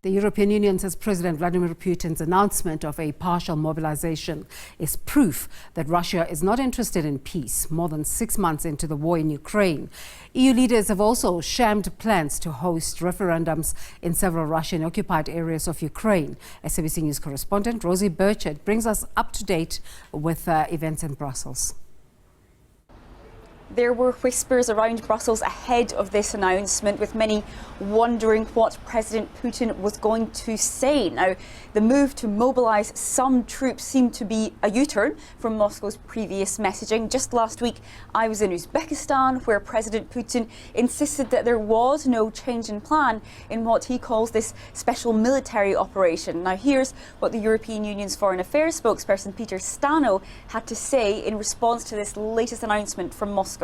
The European Union says President Vladimir Putin's announcement of a partial mobilization is proof that Russia is not interested in peace more than 6 months into the war in Ukraine. EU leaders have also shammed plans to host referendums in several Russian-occupied areas of Ukraine. SABC News correspondent Rosie Birchard brings us up to date with events in Brussels. There were whispers around Brussels ahead of this announcement, with many wondering what President Putin was going to say. Now, the move to mobilise some troops seemed to be a U-turn from Moscow's previous messaging. Just last week, I was in Uzbekistan, where President Putin insisted that there was no change in plan in what he calls this special military operation. Now, here's what the European Union's Foreign Affairs spokesperson Peter Stano had to say in response to this latest announcement from Moscow.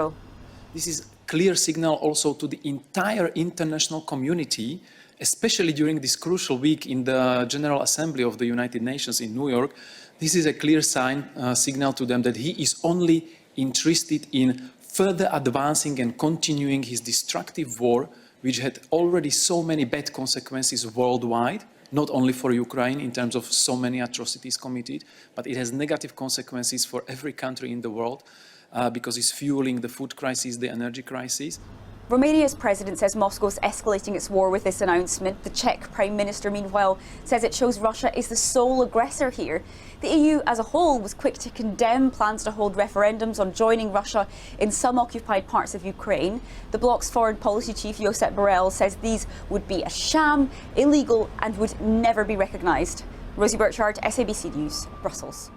This is a clear signal also to the entire international community, especially during this crucial week in the General Assembly of the United Nations in New York. This is a clear signal to them that he is only interested in further advancing and continuing his destructive war, which had already so many bad consequences worldwide, not only for Ukraine in terms of so many atrocities committed, but it has negative consequences for every country in the world. Because it's fueling the food crisis, the energy crisis. Romania's president says Moscow's escalating its war with this announcement. The Czech Prime Minister, meanwhile, says it shows Russia is the sole aggressor here. The EU as a whole was quick to condemn plans to hold referendums on joining Russia in some occupied parts of Ukraine. The bloc's foreign policy chief, Josep Borrell, says these would be a sham, illegal and would never be recognised. Rosie Birchard, SABC News, Brussels.